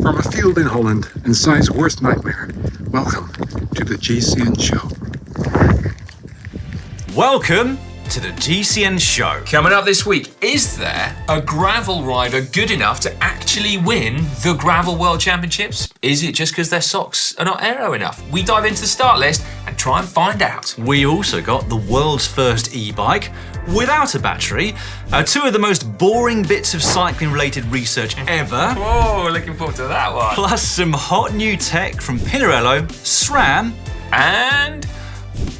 From a field in Holland and Si's worst nightmare, welcome to the GCN show. Welcome to the GCN show. Coming up this week, is there a gravel rider good enough to actually win the Gravel World Championships? Is it just because their socks are not aero enough? We dive into the start list and try and find out. We also got the world's first e-bike without a battery, two of the most boring bits of cycling-related research ever. Oh, looking forward to that one. Plus some hot new tech from Pinarello, SRAM, And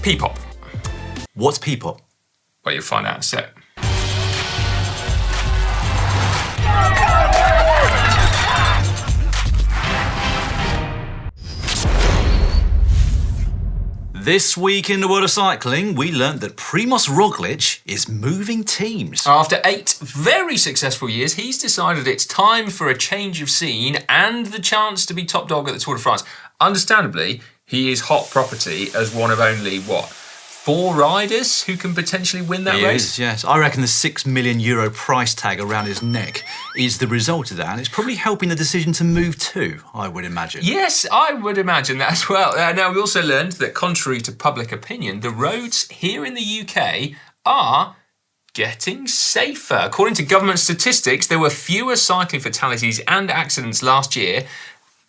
P-pop. What's P-pop? Well, you'll find out in a sec. This week in the world of cycling, we learnt that Primož Roglič is moving teams. After 8 very successful years, he's decided it's time for a change of scene and the chance to be top dog at the Tour de France. Understandably, he is hot property as one of only, 4 riders who can potentially win that race? Is, yes. I reckon the €6 million price tag around his neck is the result of that, and it's probably helping the decision to move too, I would imagine. Yes, I would imagine that as well. Now, we also learned that contrary to public opinion, the roads here in the UK are getting safer. According to government statistics, there were fewer cycling fatalities and accidents last year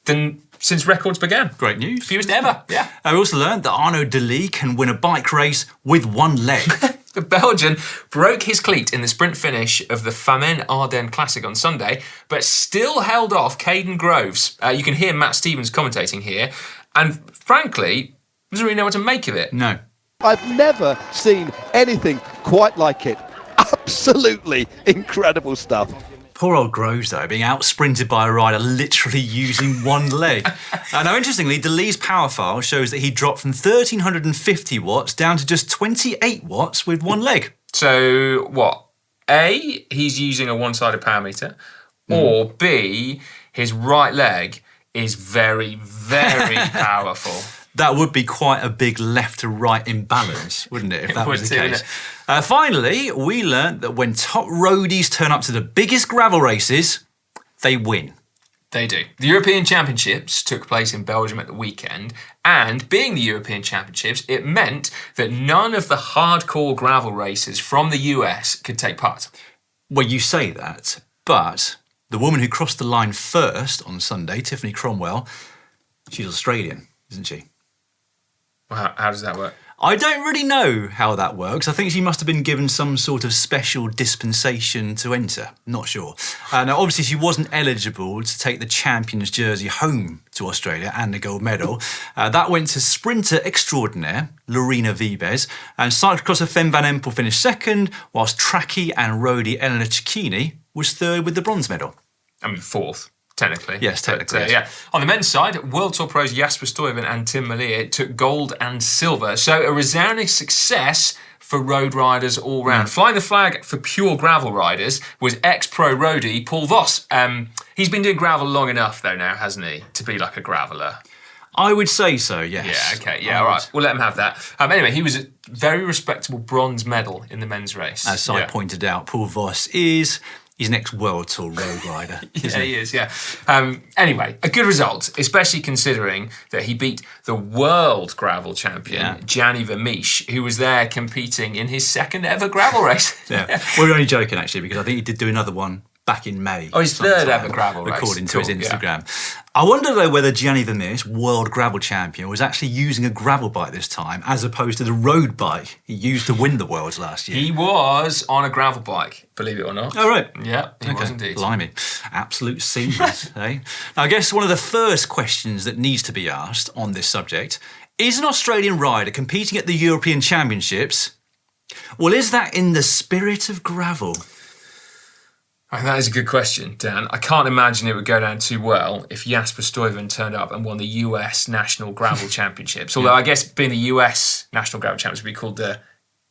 than since records began. Great news. Fewest ever, yeah. I also learned that Arnaud Delis can win a bike race with one leg. The Belgian broke his cleat in the sprint finish of the Famenne Ardennes Classic on Sunday, but still held off Caden Groves. You can hear Matt Stevens commentating here, and frankly, doesn't really know what to make of it. No. I've never seen anything quite like it. Absolutely incredible stuff. Poor old Groves, though, being out-sprinted by a rider literally using one leg. Now, interestingly, Delis's power file shows that he dropped from 1,350 watts down to just 28 watts with one leg. So, what? A, he's using a one-sided power meter, or B, his right leg is very, very powerful. That would be quite a big left-to-right imbalance, wouldn't it, if that was the case? Finally, we learnt that when top roadies turn up to the biggest gravel races, they win. They do. The European Championships took place in Belgium at the weekend, and being the European Championships, it meant that none of the hardcore gravel races from the US could take part. Well, you say that, but the woman who crossed the line first on Sunday, Tiffany Cromwell, she's Australian, isn't she? Well, how does that work? I don't really know how that works. I think she must have been given some sort of special dispensation to enter. Not sure. Now, obviously, she wasn't eligible to take the champion's jersey home to Australia and the gold medal. That went to sprinter extraordinaire, Lorena Vibes, and cyclocrosser Fem Van Empel finished second, whilst trackie and roadie Elena Cecchini was third with the bronze medal. I mean, 4th. Technically. Yes, technically. But, yeah. On the men's side, World Tour pros Jasper Stuyven and Tim Merlier took gold and silver. So a resounding success for road riders all round. Flying the flag for pure gravel riders was ex-pro roadie Paul Voss. He's been doing gravel long enough, though, now, hasn't he, to be like a graveller? I would say so, yes. Yeah, okay, yeah, all right. We'll let him have that. Anyway, he was a very respectable bronze medal in the men's race. As I pointed out, Paul Voss is... He's an ex-World Tour road rider. Yeah, he is, yeah. Anyway, a good result, especially considering that he beat the world gravel champion, Gianni Vermeersch, who was there competing in his second ever gravel race. Yeah. We're only joking, actually, because I think he did do another one back in May. Oh, his third ever gravel race. According to his Instagram. Yeah. I wonder, though, whether Gianni Vermeersch, world gravel champion, was actually using a gravel bike this time, as opposed to the road bike he used to win the Worlds last year. He was on a gravel bike, believe it or not. Oh, right. Yeah, he was indeed. Blimey. Absolute seamless, eh? Now, I guess one of the first questions that needs to be asked on this subject, is an Australian rider competing at the European Championships, well, is that in the spirit of gravel? That is a good question, Dan. I can't imagine it would go down too well if Jasper Stuyven turned up and won the US National Gravel Championships. Although I guess being the US National Gravel Championships would be called the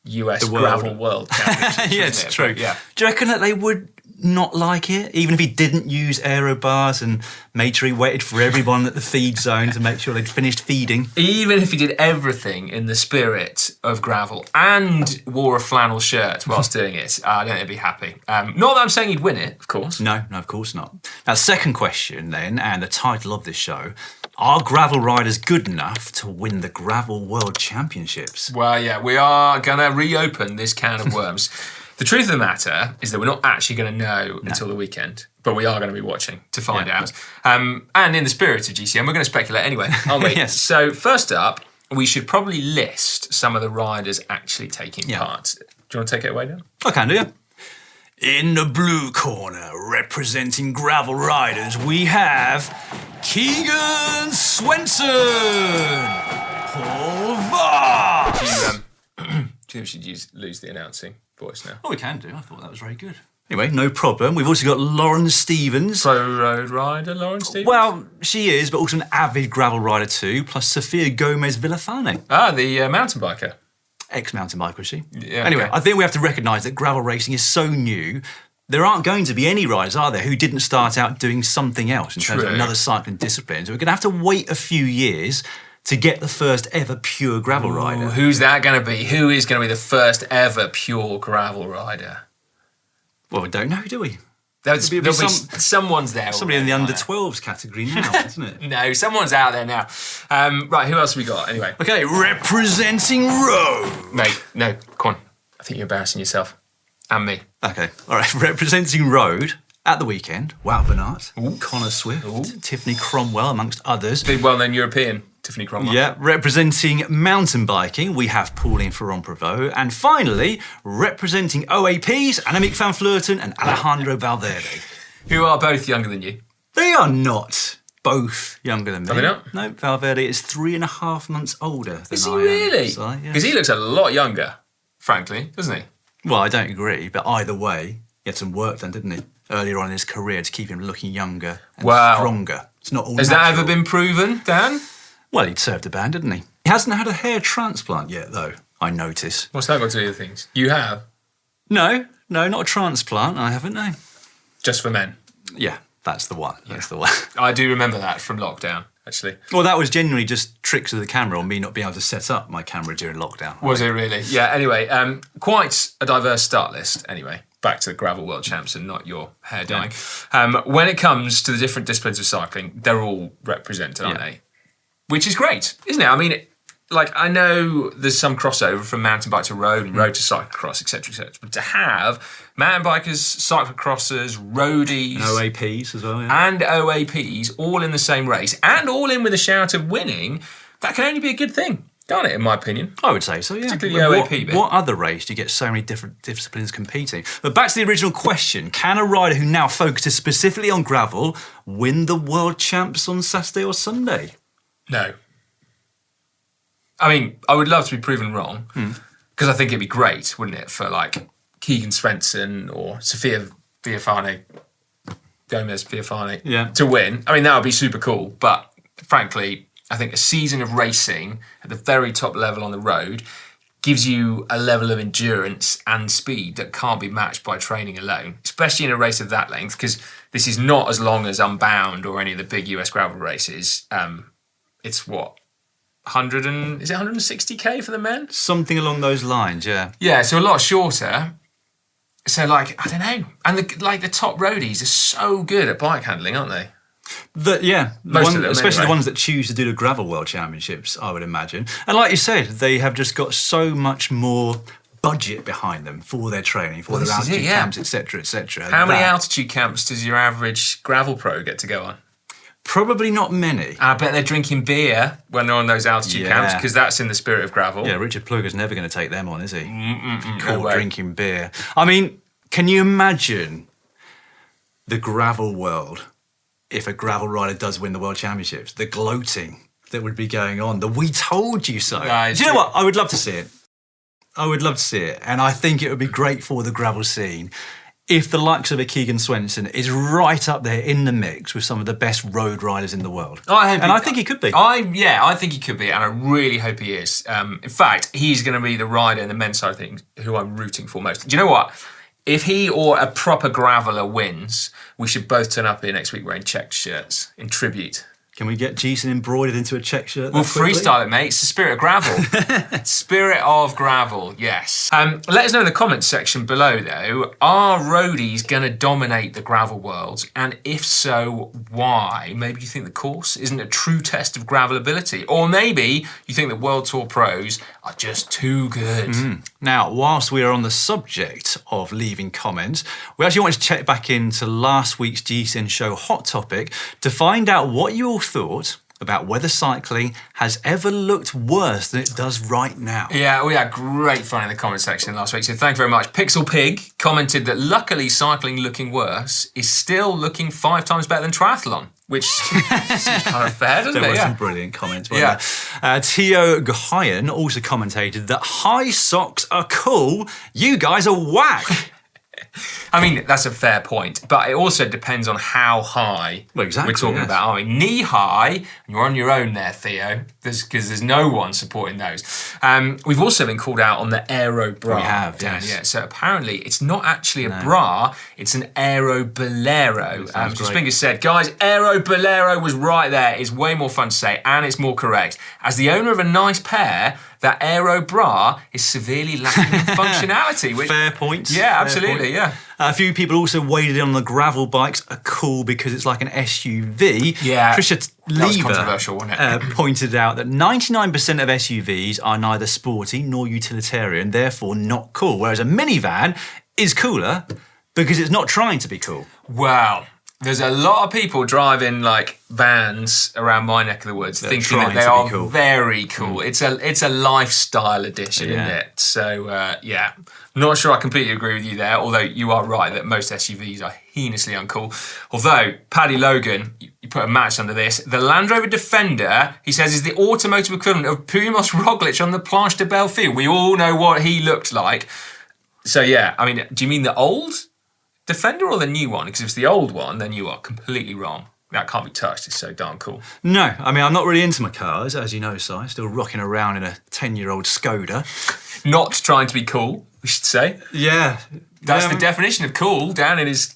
US Gravel World Championships. Yeah, it's true. Yeah. Do you reckon that they would not like it, even if he didn't use aero bars and made sure he waited for everyone at the feed zone to make sure they'd finished feeding. Even if he did everything in the spirit of gravel and wore a flannel shirt whilst doing it, I don't think he'd be happy. Not that I'm saying he'd win it, of course. No, of course not. Now, second question then, and the title of this show, are gravel riders good enough to win the Gravel World Championships? Well, yeah, we are going to reopen this can of worms. The truth of the matter is that we're not actually going to know until the weekend, but we are going to be watching to find out. And in the spirit of GCN, we're going to speculate anyway, aren't we? Yes. So first up, we should probably list some of the riders actually taking part. Do you want to take it away, Dan? I can do, yeah. In the blue corner, representing gravel riders, we have Keegan Swenson, Paul Voss. Do you think we should lose the announcing voice now? Oh, we can do. I thought that was very good. Anyway, no problem. We've also got Lauren Stevens. Pro road rider, Lauren Stevens? Well, she is, but also an avid gravel rider too, plus Sofia Gomez Villafane. Ah, the mountain biker. Ex-mountain biker, was she? Yeah, anyway, okay. I think we have to recognise that gravel racing is so new, there aren't going to be any riders, are there, who didn't start out doing something else in terms of another cycling discipline. So we're going to have to wait a few years to get the first ever pure gravel rider. Who's that going to be? Who is going to be the first ever pure gravel rider? Well, we don't know, do we? Someone's there. Somebody in the already, under-12s category now, isn't it? No, someone's out there now. Right, who else have we got? Anyway. Okay, representing Road. Mate, no, come on. I think you're embarrassing yourself. And me. Okay, all right, representing Road at the weekend, Wout van Aert, Connor Swift, Tiffany Cromwell, amongst others. Big well-known European, Tiffany Cromwell. Yeah, representing mountain biking, we have Pauline Ferrand-Prevot. And finally, representing OAPs, Annemiek van Vleuten and Alejandro Valverde. Who are both younger than you. They are not both younger than me. Are they not? No, Valverde is 3.5 months older than Is he I am. really? So, Because he looks a lot younger, frankly, doesn't he? Well, I don't agree, but either way, he had some work done, didn't he? Earlier on in his career to keep him looking younger and stronger. It's not all Has natural. that ever been proven, Dan? Well, he'd served a band, didn't he? He hasn't had a hair transplant yet, though, I notice. What's that got to do with things? You have? No, not a transplant. I haven't, no. Just for men? Yeah, that's the one. That's the one. I do remember that from lockdown, actually. Well, that was genuinely just tricks of the camera or me not being able to set up my camera during lockdown. Was it really? Yeah, anyway, quite a diverse start list, anyway. Back to the Gravel World Champs and not your hair dyeing. When it comes to the different disciplines of cycling, they're all represented, aren't they? Which is great, isn't it? I mean, I know there's some crossover from mountain bike to road and road to cyclocross, etc., but to have mountain bikers, cyclocrossers, roadies... And OAPs as well, yeah. And OAPs all in the same race and all in with a shout of winning, that can only be a good thing, can't it, in my opinion? I would say so, yeah. Particularly the OAP bit. What other race do you get so many different disciplines competing? But back to the original question, can a rider who now focuses specifically on gravel win the World Champs on Saturday or Sunday? No. I mean, I would love to be proven wrong, because I think it'd be great, wouldn't it, for like Keegan Swenson or Sofia Gomez Villafane to win. I mean, that would be super cool, but frankly, I think a season of racing at the very top level on the road gives you a level of endurance and speed that can't be matched by training alone, especially in a race of that length, because this is not as long as Unbound or any of the big US gravel races. It's what? 160k for the men? Something along those lines, yeah. Yeah, so a lot shorter. So, I don't know. And the top roadies are so good at bike handling, aren't they? Most of them, especially anyway. the ones that choose to do the Gravel World Championships, I would imagine. And like you said, they have just got so much more budget behind them for their training, for their altitude camps, etc., etc. How many altitude camps does your average gravel pro get to go on? Probably not many. I bet they're drinking beer when they're on those altitude camps, because that's in the spirit of gravel. Yeah, Richard Pluger's never going to take them on, is he? No way. Drinking beer. I mean, can you imagine the gravel world if a gravel rider does win the World Championships? The gloating that would be going on, the "we told you so." Do you know what? I would love to see it. I would love to see it. And I think it would be great for the gravel scene if the likes of a Keegan Swenson is right up there in the mix with some of the best road riders in the world. I think he could be. I think he could be, and I really hope he is. In fact, he's going to be the rider in the men's side of things who I'm rooting for most. Do you know what? If he or a proper graveler wins, we should both turn up here next week wearing checked shirts in tribute. Can we get GCN embroidered into a check shirt? We'll freestyle it, mate. It's the spirit of gravel. Spirit of gravel, yes. Let us know in the comments section below, though. Are roadies going to dominate the gravel world? And if so, why? Maybe you think the course isn't a true test of gravel ability. Or maybe you think that World Tour pros are just too good. Now, whilst we are on the subject of leaving comments, we actually want to check back into last week's GCN show Hot Topic to find out what you all thought about whether cycling has ever looked worse than it does right now. Yeah, we had great fun in the comment section last week, so thank you very much. Pixel Pig commented that luckily cycling looking worse is still looking 5 times better than triathlon, which seems kind of fair, doesn't There it? were Yeah. some brilliant comments, weren't there? Tio Gahayan also commentated that high socks are cool, you guys are whack. I mean, that's a fair point, but it also depends on how high Well, exactly, we're talking yes. about. I mean, knee high, and you're on your own there, Theo, because there's no one supporting those. We've also been called out on the aero bra. We have, Dan, yes. yeah. So apparently it's not actually a bra, it's an aero bolero. Sounds Just great. Fingers said, guys, aero bolero was right there. It's way more fun to say, and it's more correct. As the owner of a nice pair, that aero bra is severely lacking in functionality. Which, Fair point. yeah, Fair absolutely, point. yeah. A few people also waded in on the gravel bikes are cool because it's like an SUV. Yeah, Trisha that was Lever controversial, wasn't it? pointed out that 99% of SUVs are neither sporty nor utilitarian, therefore not cool, whereas a minivan is cooler because it's not trying to be cool. Well, there's a lot of people driving like vans around my neck of the woods thinking that trying they to be are cool. very cool. It's a lifestyle edition, Yeah. isn't it? So yeah, not sure I completely agree with you there. Although you are right that most SUVs are heinously uncool. Although Paddy Logan, you put a match under this. The Land Rover Defender, he says, is the automotive equivalent of Primož Roglic on the Planche de Belleville. We all know what he looked like. So yeah, I mean, do you mean the old Defender or the new one? Because if it's the old one, then you are completely wrong. That can't be touched. It's so darn cool. No, I mean, I'm not really into my cars, as you know, Si. Still rocking around in a 10-year-old Skoda. Not trying to be cool, we should say. Yeah. That's the definition of cool, down in his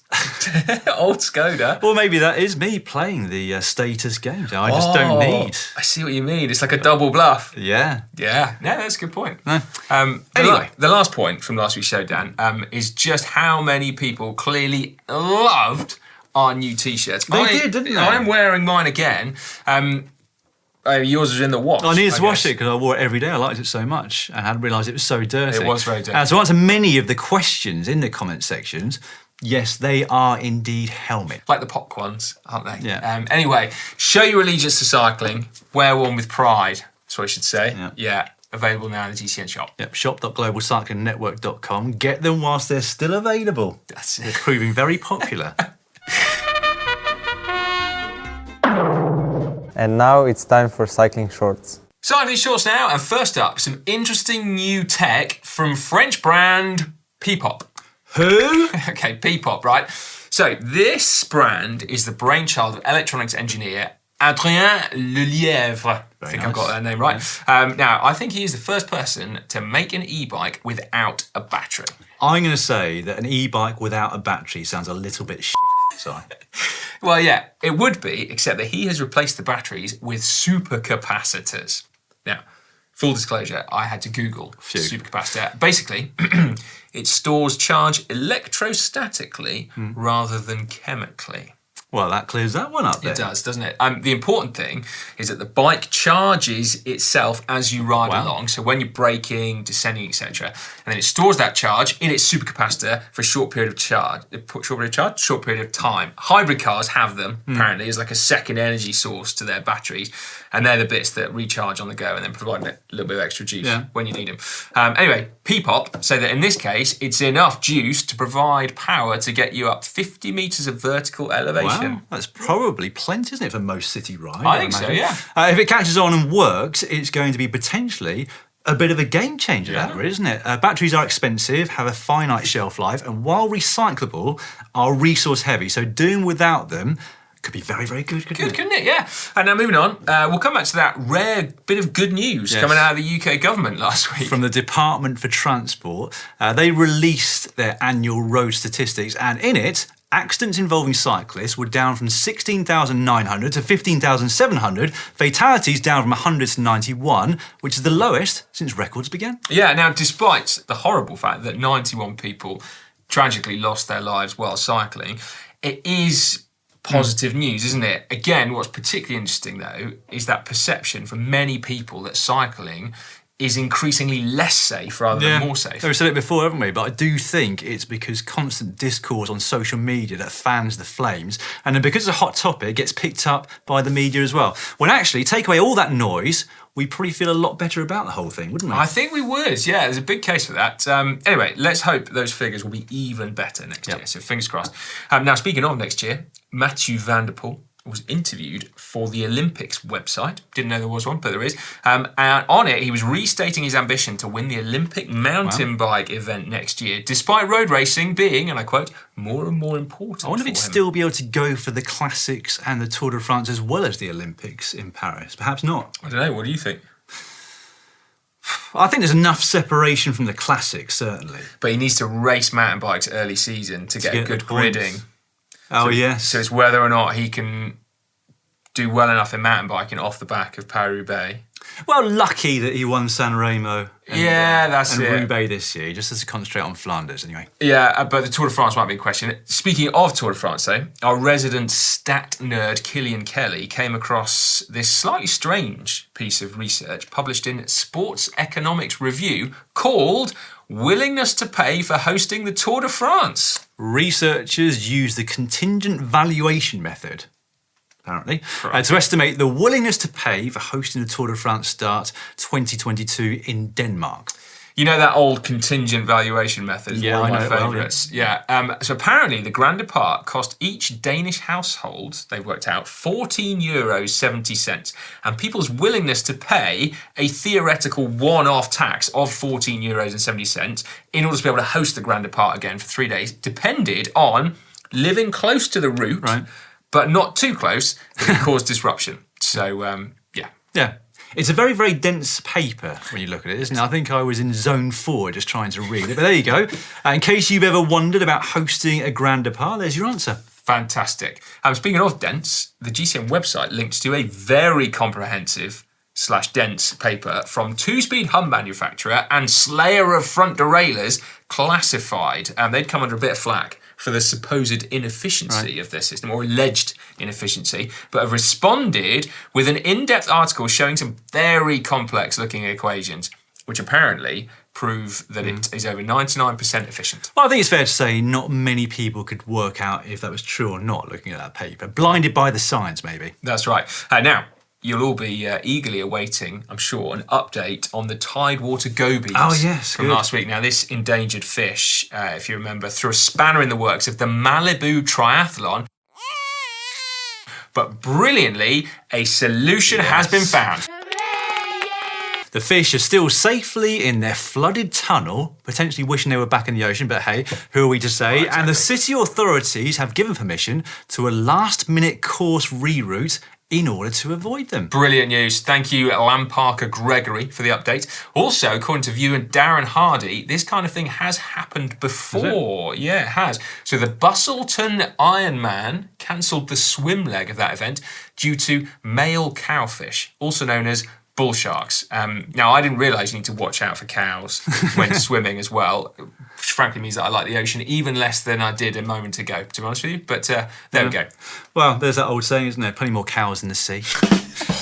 old Skoda. Or maybe that is me playing the status games. I just don't need. I see what you mean. It's like a double bluff. Yeah. Yeah, no, that's a good point. No. Anyway, the last point from last week's show, Dan, is just how many people clearly loved our new T-shirts. They did, didn't they? I'm wearing mine again. Yours was in the wash. I needed to wash guess. it because I wore it every day. I liked it so much and hadn't realised it was so dirty. It was very dirty. And to answer many of the questions in the comment sections, yes, they are indeed helmet. Like the POC ones, aren't they? Yeah. Anyway, show your allegiance to cycling. Wear one with pride. That's what I should say. Yeah. Available now in the GCN shop. Yep, shop.globalcyclingnetwork.com. Get them whilst they're still available. That's They're it. proving very popular. And now it's time for cycling shorts. Cycling shorts now, and first up, some interesting new tech from French brand Peepop. Who? Okay, Peepop, right? So this brand is the brainchild of electronics engineer Adrien Lelièvre. I think I've got that name right. Now, I think he is the first person to make an e-bike without a battery. I'm going to say that an e-bike without a battery sounds a little bit shit. Sorry. Well, yeah, it would be, except that he has replaced the batteries with supercapacitors. Now, full disclosure, I had to Google supercapacitor. Basically, it stores charge electrostatically rather than chemically. Well, that clears that one up then. It does, doesn't it? The important thing is that the bike charges itself as you ride along. So when you're braking, descending, etc., and then it stores that charge in its supercapacitor for a short period of short period of time. Hybrid cars have them, apparently, as like a second energy source to their batteries. And they're the bits that recharge on the go and then provide a little bit of extra juice when you need them. Anyway, Peepop say that in this case, it's enough juice to provide power to get you up 50 metres of vertical elevation. Wow, that's probably plenty, isn't it, for most city rides? I think so, imagine. yeah. If it catches on and works, it's going to be potentially a bit of a game changer, that really, isn't it? Batteries are expensive, have a finite shelf life, and while recyclable, are resource heavy. So doing without them Could be very, very good, couldn't it? Couldn't it? Yeah. And now moving on, we'll come back to that rare bit of good news coming out of the UK government last week. From the Department for Transport, they released their annual road statistics, and in it, accidents involving cyclists were down from 16,900 to 15,700, fatalities down from 100 to 91, which is the lowest since records began. Yeah, now despite the horrible fact that 91 people tragically lost their lives while cycling, it is positive news, isn't it? Again, what's particularly interesting though is that perception for many people that cycling is increasingly less safe rather than more safe. We've said it before, haven't we? But I do think it's because constant discourse on social media that fans the flames, and then because it's a hot topic, it gets picked up by the media as well. When actually, take away all that noise, we probably feel a lot better about the whole thing, wouldn't we? I think we would, yeah. There's a big case for that. Anyway, let's hope those figures will be even better next year, so fingers crossed. Now, speaking of next year, Mathieu van der Poel was interviewed for the Olympics website. Didn't know there was one, but there is. And on it, he was restating his ambition to win the Olympic mountain bike event next year, despite road racing being, and I quote, more and more important. I wonder if he'd still be able to go for the classics and the Tour de France as well as the Olympics in Paris. Perhaps not. I don't know. What do you think? I think there's enough separation from the classics, certainly. But he needs to race mountain bikes early season to get a good gridding. Oh, yes. So it's whether or not he can do well enough in mountain biking off the back of Paris-Roubaix. Well, lucky that he won San Remo and Roubaix this year. He just has to concentrate on Flanders anyway. Yeah, but the Tour de France might be a question. Speaking of Tour de France, though, our resident stat nerd, Killian Kelly, came across this slightly strange piece of research published in Sports Economics Review called Willingness to Pay for Hosting the Tour de France. Researchers use the contingent valuation method, apparently, to estimate the willingness to pay for hosting the Tour de France start 2022 in Denmark. You know that old contingent valuation method is one of my favourites. So apparently the Grand Depart cost each Danish household, they've worked out, €14.70. And people's willingness to pay a theoretical one-off tax of €14.70 in order to be able to host the Grand Depart again for 3 days depended on living close to the route, but not too close, that could cause disruption. So, Yeah. It's a very, very dense paper when you look at it, isn't it? I think I was in zone 4 just trying to read it. But there you go. In case you've ever wondered about hosting a Grand Depart, there's your answer. Fantastic. Speaking of dense, the GCN website links to a very comprehensive / dense paper from two-speed hum manufacturer and slayer of front deraillers, Classified. They'd come under a bit of flack for the supposed inefficiency of their system, or alleged inefficiency, but have responded with an in-depth article showing some very complex-looking equations, which apparently prove that it is over 99% efficient. Well, I think it's fair to say not many people could work out if that was true or not looking at that paper. Blinded by the science, maybe. That's right. Now, you'll all be eagerly awaiting, I'm sure, an update on the tidewater gobies from last week. Now, this endangered fish, if you remember, threw a spanner in the works of the Malibu Triathlon. But brilliantly, a solution has been found. The fish are still safely in their flooded tunnel, potentially wishing they were back in the ocean, but hey, who are we to say? And the city authorities have given permission to a last-minute course reroute in order to avoid them. Brilliant news. Thank you, Lamparker Gregory, for the update. Also, according to viewer Darren Hardy, this kind of thing has happened before. Yeah, it has. So the Bustleton Ironman cancelled the swim leg of that event due to male cowfish, also known as bull sharks. Now, I didn't realise you need to watch out for cows when swimming as well, which frankly means that I like the ocean even less than I did a moment ago, to be honest with you. But there we go. Well, there's that old saying, isn't there? Plenty more cows in the sea.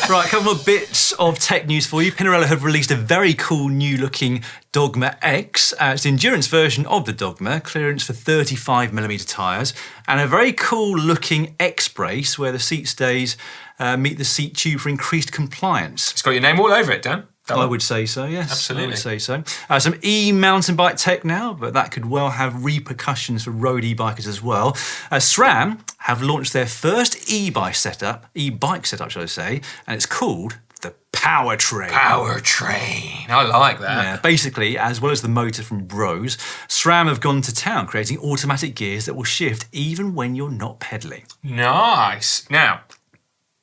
Right, a couple more bits of tech news for you. Pinarello have released a very cool new-looking Dogma X. It's the endurance version of the Dogma, clearance for 35mm tyres, and a very cool-looking X-brace where the seat stays meet the seat tube for increased compliance. It's got your name all over it, Dan. I would say so, yes. Absolutely. I would say so. Some e-mountain bike tech now, but that could well have repercussions for road e-bikers as well. SRAM have launched their first e-bike setup, should I say, and it's called the powertrain. Powertrain. I like that. Yeah, basically, as well as the motor from Rose, SRAM have gone to town creating automatic gears that will shift even when you're not pedalling. Nice. Now,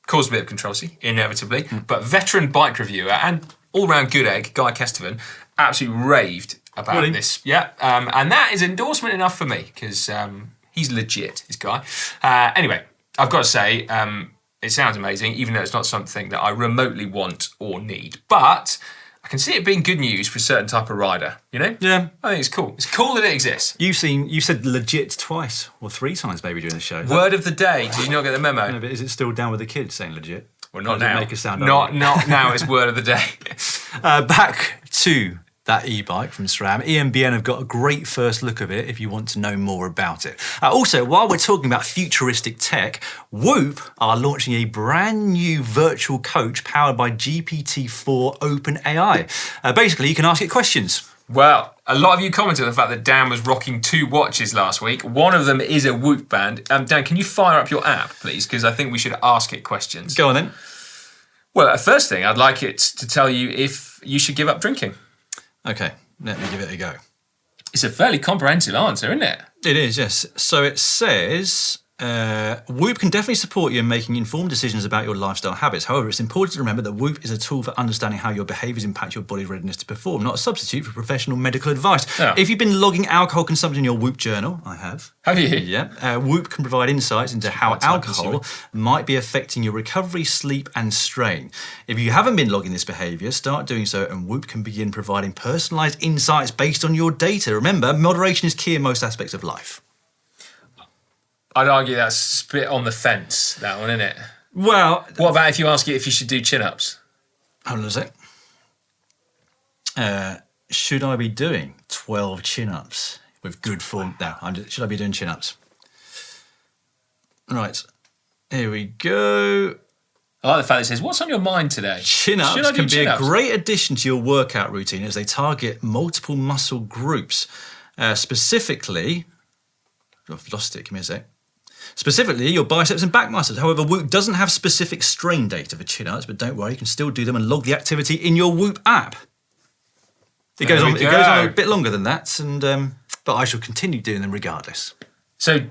caused a bit of controversy, inevitably, but veteran bike reviewer and all-round good egg, Guy Kestevan, absolutely raved about Really? this. Yeah, and that is endorsement enough for me, because he's legit, this guy. Anyway, I've got to say, it sounds amazing, even though it's not something that I remotely want or need. But I can see it being good news for a certain type of rider, you know? Yeah. I think it's cool. It's cool that it exists. You said legit twice or 3 times maybe during the show. Word of the day. Did you not get the memo? No, but is it still down with the kids saying legit? Well, Or not does it now. make it sound not ironic? now. It's word of the day. Back to that e-bike from SRAM. EMBN have got a great first look of it if you want to know more about it. Also, while we're talking about futuristic tech, Whoop are launching a brand new virtual coach powered by GPT-4 OpenAI. Basically, you can ask it questions. Well, a lot of you commented on the fact that Dan was rocking 2 watches last week. One of them is a Whoop band. Dan, can you fire up your app, please? Because I think we should ask it questions. Go on then. Well, first thing, I'd like it to tell you if you should give up drinking. Okay, let me give it a go. It's a fairly comprehensive answer, isn't it? It is, yes. So it says, Whoop can definitely support you in making informed decisions about your lifestyle habits. However, it's important to remember that Whoop is a tool for understanding how your behaviours impact your body's readiness to perform, not a substitute for professional medical advice. Yeah. If you've been logging alcohol consumption in your Whoop journal, I have. Have you? Yeah. Whoop can provide insights into how quite alcohol might be affecting your recovery, sleep, and strain. If you haven't been logging this behaviour, start doing so, and Whoop can begin providing personalised insights based on your data. Remember, moderation is key in most aspects of life. I'd argue that's a bit on the fence, that one, isn't it? Well, What about if you ask it if you should do chin-ups? hold on a sec. Should I be doing 12 chin-ups with good form? No, should I be doing chin-ups? Right, here we go. I like the fact that it says, what's on your mind today? Should I Chin-ups do can be a chin-ups? great addition to your workout routine as they target multiple muscle groups. Specifically, I've lost it, give me a sec. Specifically, your biceps and back muscles. However, Whoop doesn't have specific strain data for chin-ups, but don't worry, you can still do them and log the activity in your Whoop app. It goes on a bit longer than that, but I shall continue doing them regardless. So,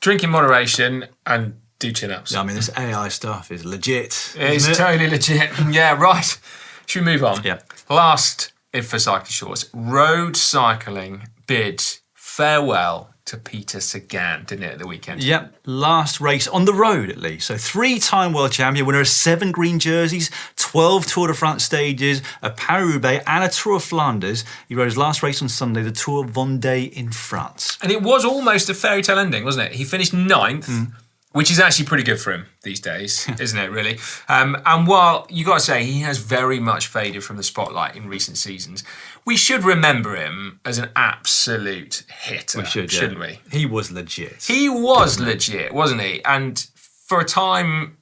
drink in moderation and do chin-ups. Yeah, I mean, this AI stuff is legit. It's isn't it? totally legit. Yeah, right. Should we move on? Yeah. Last, for cycling shorts, road cycling bid farewell to Peter Sagan, didn't it, at the weekend? Yep, last race on the road at least. So 3-time world champion, winner of 7 green jerseys, 12 Tour de France stages, a Paris-Roubaix and a Tour of Flanders. He rode his last race on Sunday, the Tour of Vendée in France. And it was almost a fairy tale ending, wasn't it? He finished 9th, which is actually pretty good for him these days, isn't it, really? And while you got to say he has very much faded from the spotlight in recent seasons, we should remember him as an absolute hitter, shouldn't we? He was legit. He was legit, wasn't he? And for a time,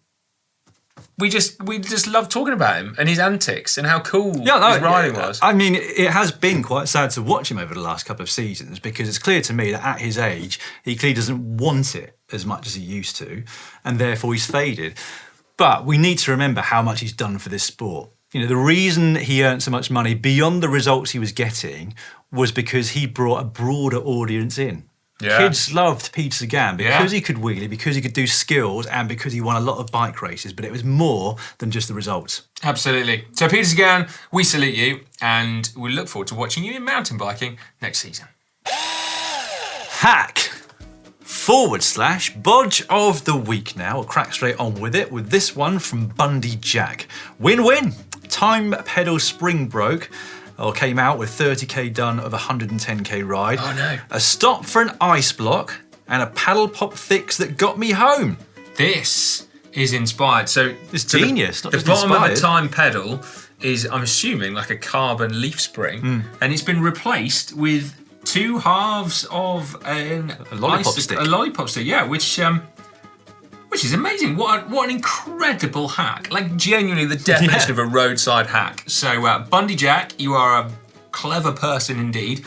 we just loved talking about him and his antics and how cool his riding was. I mean, it has been quite sad to watch him over the last couple of seasons because it's clear to me that at his age, he clearly doesn't want it as much as he used to, and therefore he's faded. But we need to remember how much he's done for this sport. You know, the reason he earned so much money beyond the results he was getting was because he brought a broader audience in. Yeah. Kids loved Peter Sagan because he could wheelie, because he could do skills, and because he won a lot of bike races, but it was more than just the results. Absolutely. So Peter Sagan, we salute you, and we look forward to watching you in mountain biking next season. Hack / Bodge of the week now. We'll crack straight on with it with this one from Bundy Jack. Win-win. Time pedal spring broke. Came out with 30k done of a 110k ride. Oh no. A stop for an ice block and a paddle pop fix that got me home. This is inspired. So It's genius, not The just bottom of inspired. the time pedal is, I'm assuming, like a carbon leaf spring, and it's been replaced with 2 halves of a lollipop stick. A lollipop stick, yeah, which is amazing. What an incredible hack! Like genuinely the definition of a roadside hack. So Bundy Jack, you are a clever person indeed.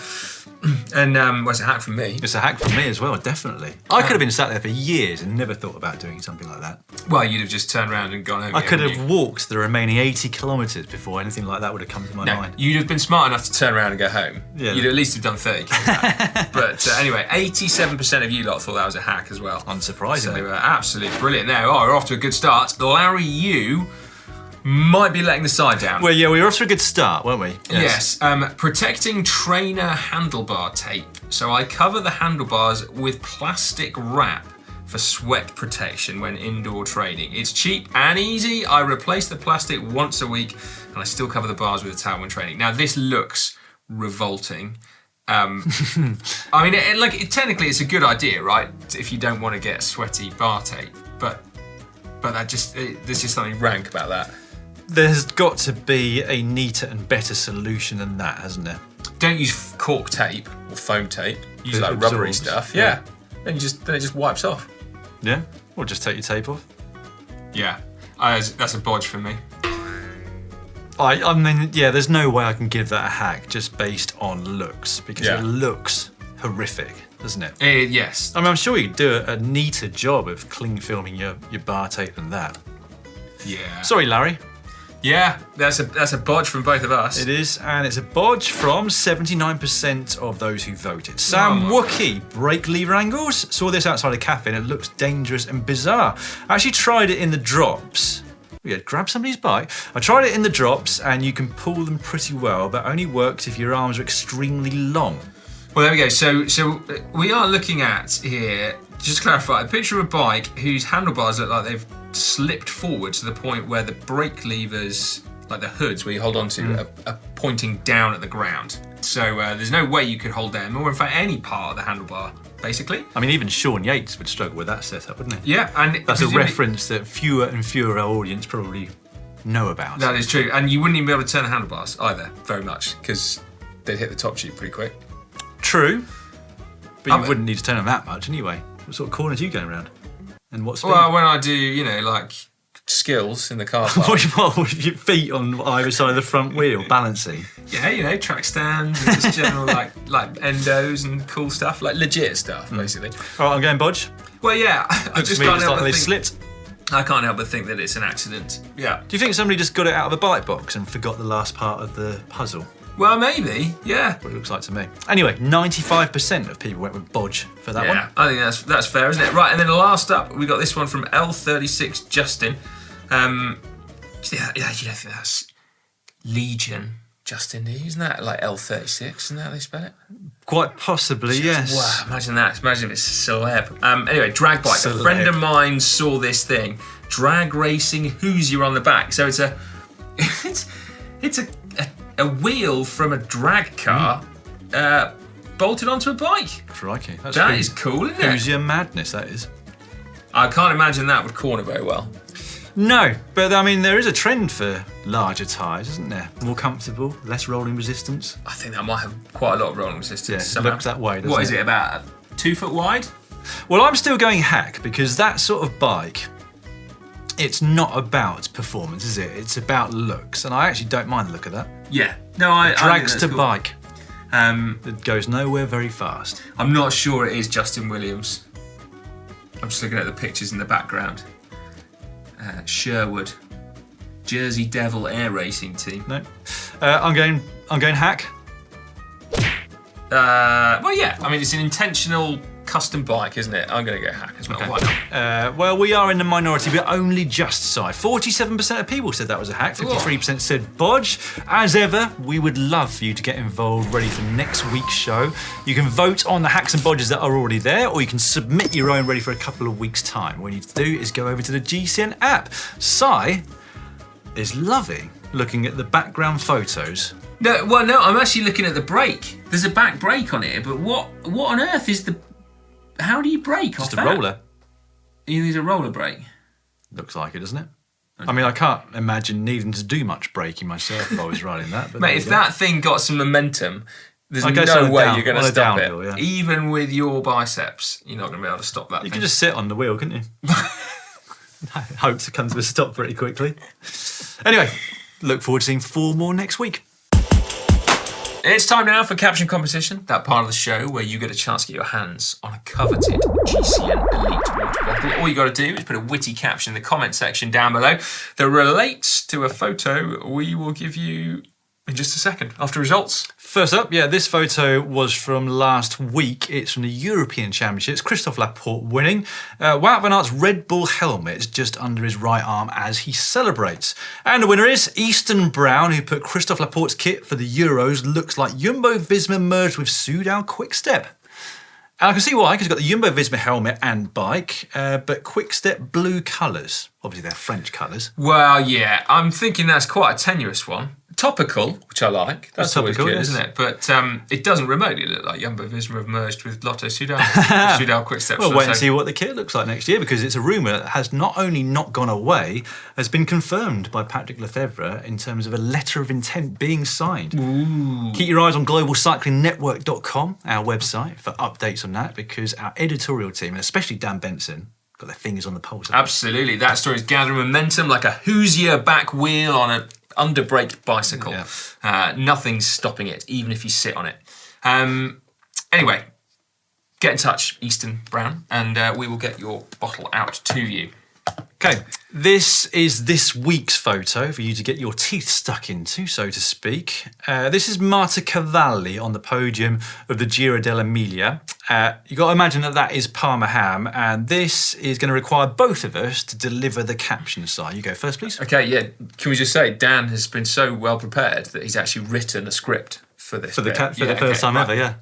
And well, it's a hack from me. It's a hack from me as well, definitely. I could have been sat there for years and never thought about doing something like that. Well, you'd have just turned around and gone home. I again, could wouldn't have you? walked the remaining 80 kilometres before anything like that would have come to my No, mind. you'd have been smart enough to turn around and go home. Yeah. You'd at least have done 30 kilometres. But anyway, 87% of you lot thought that was a hack as well. Unsurprisingly. So absolutely brilliant. Now, we're off to a good start. Larry, you might be letting the side down. Well, yeah, we were off to a good start, weren't we? Yes. Protecting trainer handlebar tape. So I cover the handlebars with plastic wrap for sweat protection when indoor training. It's cheap and easy. I replace the plastic once a week and I still cover the bars with a towel when training. Now this looks revolting. I mean, technically it's a good idea, right? If you don't want to get sweaty bar tape, but there's just something rank about that. There's got to be a neater and better solution than that, hasn't there? Don't use cork tape or foam tape. Use It like rubbery absorbs, stuff. yeah. Then it just wipes off. Yeah? Or just take your tape off. Yeah. That's a bodge for me. I mean, yeah, there's no way I can give that a hack just based on looks, because Yeah. it looks horrific, doesn't it? Yes. I mean, I'm sure you could do a neater job of cling filming your bar tape than that. Yeah. Sorry, Larry. Yeah, that's a bodge from both of us. It is, and it's a bodge from 79% of those who voted. Sam Wookie, brake lever angles. Saw this outside a cafe and it looks dangerous and bizarre. I actually tried it in the drops. Yeah, grab somebody's bike. I tried it in the drops and you can pull them pretty well, but only works if your arms are extremely long. Well, there we go. So we are looking at here, just to clarify, a picture of a bike whose handlebars look like they've slipped forward to the point where the brake levers, like the hoods where you hold on to, are pointing down at the ground. So there's no way you could hold them, or in fact any part of the handlebar, basically. I mean, even Sean Yates would struggle with that setup, wouldn't he? Yeah, and That's a presumably- reference that fewer and fewer our audience probably know about. That is true, and you wouldn't even be able to turn the handlebars either, very much, because they'd hit the top tube pretty quick. True, but you but- wouldn't need to turn them that much anyway. What sort of corners are you going around? And what speed? Well, when I do, like skills in the car park. What, with your feet on either side of the front wheel, balancing? Yeah, track stands and just general like endos and cool stuff, like legit stuff, basically. All right, I'm going Bodge. Well, yeah, I Looks just to me can't just help like but they think. slipped. I can't help but think that it's an accident. Yeah. Do you think somebody just got it out of the bike box and forgot the last part of the puzzle? Well, maybe. Yeah. What it looks like to me. Anyway, 95% of people went with Bodge for that one. Yeah, I think that's fair, isn't it? Right, and then last up, we got this one from L36 Justin. You don't think that's Legion, Justin? Do you? Isn't that like L36? Isn't that how they spell it? Quite possibly, yes. Wow, imagine that. Imagine if it's celeb. Anyway, drag bike. Celeb. A friend of mine saw this thing. Drag racing Hoosier on the back. So it's a wheel from a drag car bolted onto a bike. Crikey. That's That is cool, isn't it? Hoosier madness, that is. I can't imagine that would corner very well. No, but I mean, there is a trend for larger tyres, isn't there? More comfortable, less rolling resistance. I think that might have quite a lot of rolling resistance. Yeah, it somehow. looks that way, doesn't What is it? it, about 2 foot wide? Well, I'm still going hack because that sort of bike, it's not about performance, is it? It's about looks, and I actually don't mind the look of that. Yeah. No, I think Drags that's to cool. bike. It goes nowhere very fast. I'm not sure it is Justin Williams. I'm just looking at the pictures in the background. Sherwood, Jersey Devil Air Racing Team. No, I'm going hack. Well, yeah. I mean, it's an intentional custom bike, isn't it? I'm going to go hack as well. Okay. Why not? Well, we are in the minority, but only just side. 47% of people said that was a hack. 53% said bodge. As ever, we would love for you to get involved, ready for next week's show. You can vote on the hacks and bodges that are already there, or you can submit your own ready for a couple of weeks' time. What you need to do is go over to the GCN app. Si is loving looking at the background photos. No, I'm actually looking at the brake. There's a back brake on it, but what on earth is the... How do you brake off Just a that? roller. You use a roller brake? Looks like it, doesn't it? I mean, I can't imagine needing to do much braking myself if I was riding that. But Mate, if that thing got some momentum, there's I guess no on a way down- you're going on to a stop downhill, it. yeah. Even with your biceps, you're not going to be able to stop that You thing. could just sit on the wheel, couldn't you? I hope to come to a stop pretty quickly. Anyway, look forward to seeing 4 more next week. It's time now for Caption Competition, that part of the show where you get a chance to get your hands on a coveted GCN Elite water bottle. All you got to do is put a witty caption in the comment section down below that relates to a photo we will give you in just a second after results. First up, this photo was from last week. It's from the European Championships. Christophe Laporte winning. Wout van Aert's Red Bull helmet just under his right arm as he celebrates. And the winner is Easton Brown, who put Christophe Laporte's kit for the Euros looks like Jumbo-Visma merged with Soudal Quick-Step. And I can see why, because he's got the Jumbo-Visma helmet and bike, but Quick-Step blue colours. Obviously, they're French colours. Well, yeah, I'm thinking that's quite a tenuous one. Topical, which I like. That's always topical, good, yes. isn't it? But it doesn't remotely look like Jumbo-Visma have merged with Lotto Soudal. Soudal Quick-Step. Well, wait and see what the kit looks like next year, because it's a rumour that has not only not gone away, has been confirmed by Patrick Lefevre in terms of a letter of intent being signed. Ooh. Keep your eyes on globalcyclingnetwork.com, our website, for updates on that, because our editorial team, and especially Dan Benson, got their fingers on the pulse. Absolutely. That story is gathering momentum like a Hoosier back wheel on an underbraked bicycle. Yeah. Nothing's stopping it, even if you sit on it. Anyway, get in touch, Easton Brown, and we will get your bottle out to you. Okay, this is this week's photo for you to get your teeth stuck into, so to speak. This is Marta Cavalli on the podium of the Giro dell'Emilia. You've got to imagine that is Parma ham, and this is going to require both of us to deliver the caption side. You go first, please. Okay, yeah. Can we just say Dan has been so well prepared that he's actually written a script for this. For the first time ever, yeah.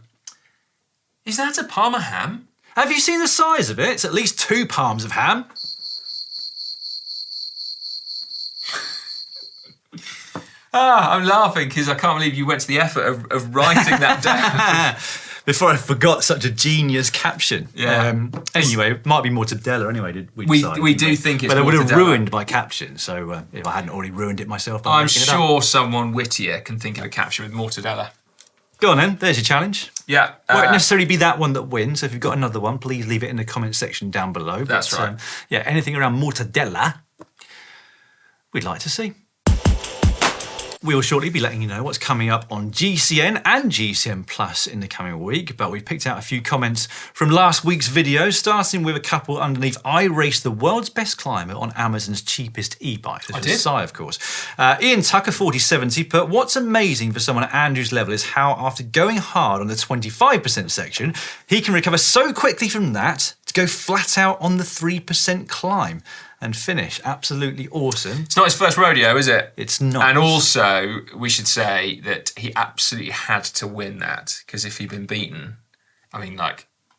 Is that a Parma ham? Have you seen the size of it? It's at least 2 palms of ham. I'm laughing because I can't believe you went to the effort of writing that down. Before I forgot such a genius caption. Yeah. Anyway, it might be mortadella anyway. We do think it's but it would have mortadella. ruined my caption, so if I hadn't already ruined it myself. by I'm making it up. sure someone wittier can think of a caption with mortadella. Go on then, there's your challenge. Yeah. Won't necessarily be that one that wins, so if you've got another one, please leave it in the comment section down below. That's right. Anything around mortadella, we'd like to see. We will shortly be letting you know what's coming up on GCN and GCN Plus in the coming week, but we've picked out a few comments from last week's video, starting with a couple underneath. I raced the world's best climber on Amazon's cheapest e-bike. This was Sai, of course. Ian Tucker, 4070, put, what's amazing for someone at Andrew's level is how after going hard on the 25% section, he can recover so quickly from that to go flat out on the 3% climb and finish. Absolutely awesome. It's not his first rodeo, is it? It's not. And also, we should say that he absolutely had to win that, because if he'd been beaten, I mean,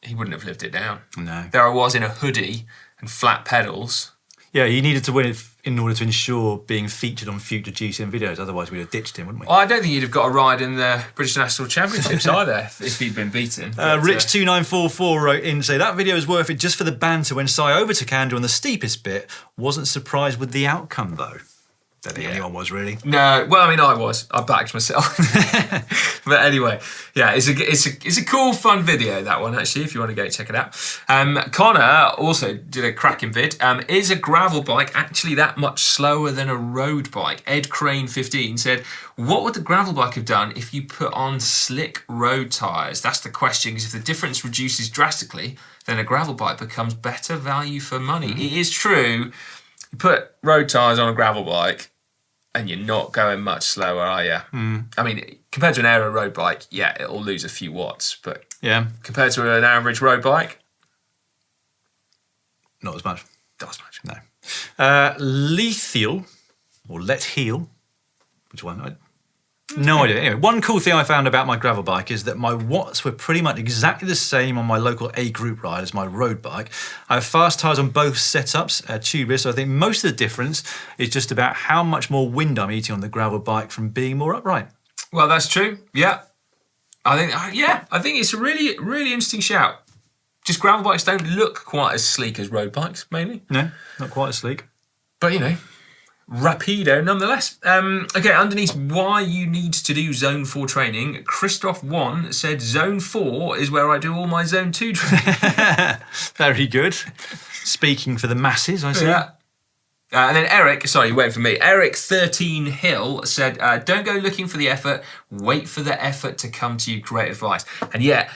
he wouldn't have lived it down. No. There I was in a hoodie and flat pedals. Yeah, he needed to win it in order to ensure being featured on future GCN videos. Otherwise, we'd have ditched him, wouldn't we? Well, I don't think he'd have got a ride in the British National Championships either if he'd been beaten. Rich2944 wrote in to say, that video is worth it just for the banter when Sai overtook Andrew on the steepest bit. Wasn't surprised with the outcome, though. Don't think anyone was, really. No, well, I mean, I was. I backed myself. But anyway, yeah, it's a cool, fun video, that one, actually, if you want to go check it out. Connor also did a cracking vid. Is a gravel bike actually that much slower than a road bike? Ed Crane 15 said, what would the gravel bike have done if you put on slick road tyres? That's the question, because if the difference reduces drastically, then a gravel bike becomes better value for money. It is true, you put road tyres on a gravel bike, and you're not going much slower, are you? I mean, compared to an aero road bike, yeah, it'll lose a few watts, but compared to an average road bike, not as much. not as much. No. Lethal, or Let Heal, which one? No idea. Anyway, one cool thing I found about my gravel bike is that my watts were pretty much exactly the same on my local A group ride as my road bike. I have fast tyres on both setups, tubeless, so I think most of the difference is just about how much more wind I'm eating on the gravel bike from being more upright. Well, that's true. Yeah. I think it's a really, really interesting shout. Just gravel bikes don't look quite as sleek as road bikes, mainly. No, not quite as sleek. But, rapido nonetheless. Okay, underneath why you need to do Zone 4 training, Christoph 1 said Zone 4 is where I do all my Zone 2 training. Very good. Speaking for the masses, I see. Yeah. And then Eric, sorry, you waiting for me. Eric 13 Hill said, don't go looking for the effort, wait for the effort to come to you. Great advice. And yeah,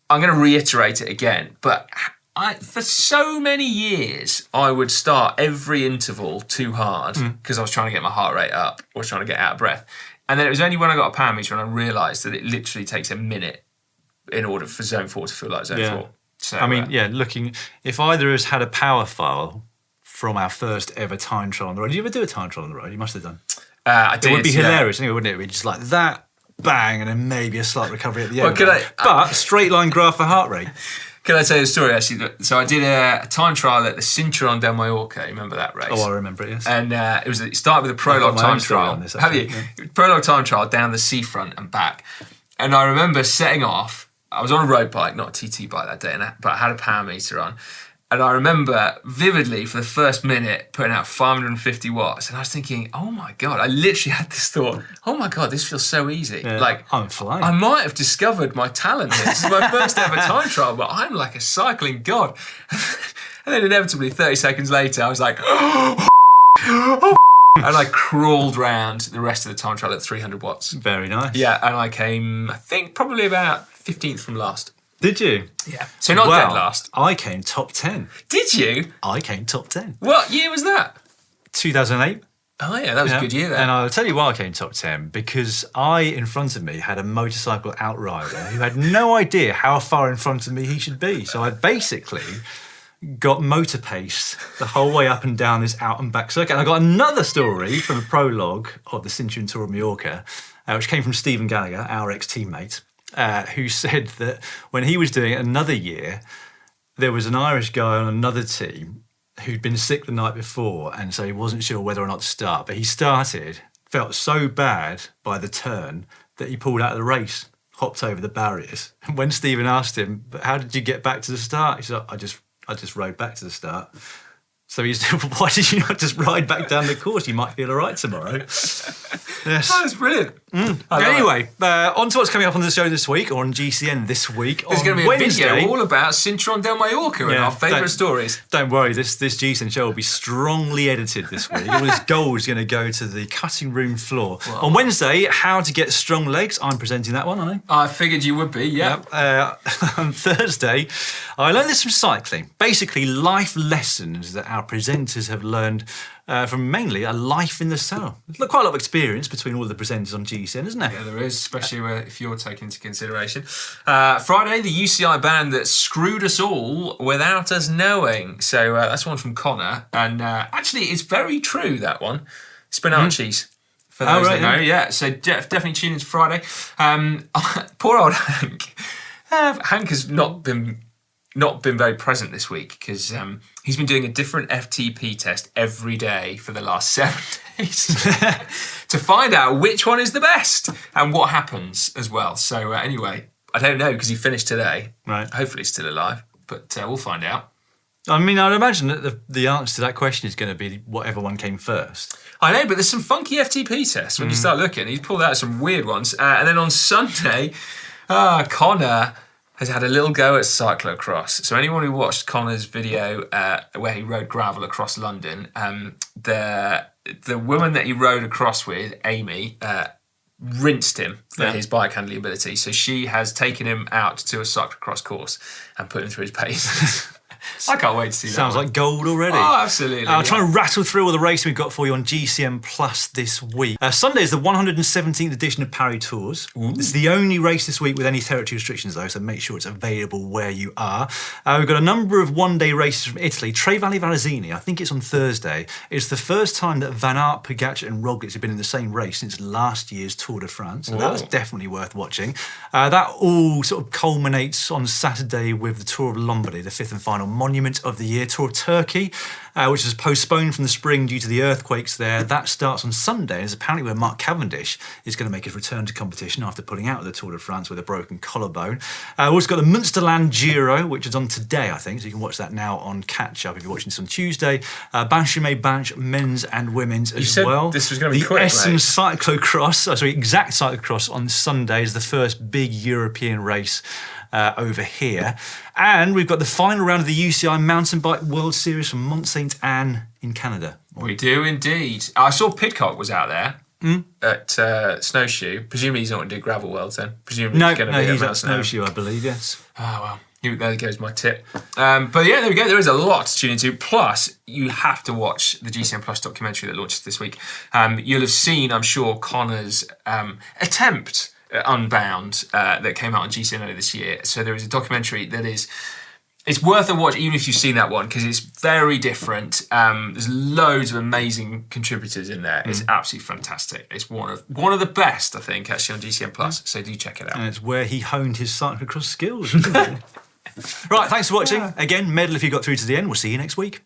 I'm going to reiterate it again, but for so many years, I would start every interval too hard because I was trying to get my heart rate up or trying to get out of breath. And then it was only when I got a power meter and I realised that it literally takes a minute in order for zone 4 to feel like zone 4. So, I mean, looking, if either of us had a power file from our first ever time trial on the road. Did you ever do a time trial on the road? You must have done. I did. It would be hilarious, wouldn't it? It would be just like that, bang, and then maybe a slight recovery at the end. But straight line graph for heart rate. Can I tell you a story, actually? So I did a time trial at the Cinturón de Mallorca. You remember that race? Oh, I remember it, yes. And it started with a prologue time trial. This, have you? Yeah. Prologue time trial down the seafront and back. And I remember setting off. I was on a road bike, not a TT bike that day, but I had a power meter on. And I remember vividly for the first minute putting out 550 watts. And I was thinking, oh my God, I literally had this thought, oh my God, this feels so easy. Yeah, like, I'm flying. I might have discovered my talent here. This is my first ever time trial, but I'm like a cycling god. And then inevitably, 30 seconds later, I was like, and I crawled round the rest of the time trial at 300 watts. Very nice. Yeah, and I came, I think, probably about 15th from last. Did you? Yeah. So not dead last. I came top 10. Did you? I came top 10. What year was that? 2008. Oh yeah, that was a good year then. And I'll tell you why I came top 10, because in front of me, had a motorcycle outrider who had no idea how far in front of me he should be. So I basically got motor pace the whole way up and down this out and back circuit. And I got another story from a prologue of the Cinturón Tour of Mallorca, which came from Stephen Gallagher, our ex-teammate, who said that when he was doing it another year, there was an Irish guy on another team who'd been sick the night before, and so he wasn't sure whether or not to start. But he started, felt so bad by the turn that he pulled out of the race, hopped over the barriers. And when Stephen asked him, "But how did you get back to the start?" he said, I just rode back to the start. So he said, well, why did you not just ride back down the course? You might feel all right tomorrow. Yes. Oh, that's brilliant. Anyway, on to what's coming up on the show this week, or on GCN this week. There's going to be a video all about Cinturón de Mallorca and our favourite stories. Don't worry, this GCN show will be strongly edited this week. All this gold is going to go to the cutting room floor. Whoa. On Wednesday, how to get strong legs. I'm presenting that one, aren't I? I figured you would be, yeah. On Thursday, I learned this from cycling. Basically, life lessons that our presenters have learned from mainly a life in the saddle. There's quite a lot of experience between all the presenters on GCN, isn't there? Yeah, there is, especially if you're taken into consideration. Friday, the UCI band that screwed us all without us knowing. So that's one from Connor. And actually, it's very true, that one. Spin out cheese. For those that know, yeah. So definitely tune into Friday. Poor old Hank. Hank has not been very present this week because he's been doing a different FTP test every day for the last 7 days to find out which one is the best and what happens as well. So anyway, I don't know because he finished today. Right. Hopefully he's still alive, but we'll find out. I mean, I'd imagine that the answer to that question is going to be whatever one came first. I know, but there's some funky FTP tests when you start looking. He's pulled out some weird ones. And then on Sunday, Connor has had a little go at cyclocross. So anyone who watched Connor's video where he rode gravel across London, the woman that he rode across with, Amy, rinsed him for his bike handling ability. So she has taken him out to a cyclocross course and put him through his pace. I can't wait to see that. Sounds like gold already. Oh, absolutely. I'll try and rattle through all the races we've got for you on GCN Plus this week. Sunday is the 117th edition of Paris Tours. It's the only race this week with any territory restrictions, though, so make sure it's available where you are. We've got a number of one-day races from Italy. Tre Valli Valesini, I think it's on Thursday. It's the first time that Van Aert, Pogacar and Roglic have been in the same race since last year's Tour de France, so that's definitely worth watching. That all sort of culminates on Saturday with the Tour of Lombardy, the fifth and final monument of the year. Tour of Turkey, which is postponed from the spring due to the earthquakes there. That starts on Sunday, and is apparently where Mark Cavendish is going to make his return to competition after pulling out of the Tour de France with a broken collarbone. We've also got the Münsterland Giro, which is on today, I think, so you can watch that now on Catch Up if you're watching this on Tuesday. Banche men's and women's as well. This was going to be quick, The Essen Cyclocross, Exact Cyclocross on Sunday is the first big European race over here. And we've got the final round of the UCI Mountain Bike World Series from Mont Sainte Anne in Canada. We do indeed. I saw Pidcock was out there at Snowshoe. Presumably he's not going to do Gravel Worlds then. Presumably he's going to be he's at at Snowshoe, I believe, yes. Oh, well. There goes my tip. But yeah, there we go. There is a lot to tune into. Plus, you have to watch the GCN Plus documentary that launches this week. You'll have seen, I'm sure, Connor's attempt at Unbound that came out on GCN earlier this year. So there is a documentary that is... It's worth a watch, even if you've seen that one, because it's very different. There's loads of amazing contributors in there. It's absolutely fantastic. It's one of the best, I think, actually on GCN Plus. So do check it out. And it's where he honed his cyclocross skills. Right, thanks for watching. Again, medal if you got through to the end. We'll see you next week.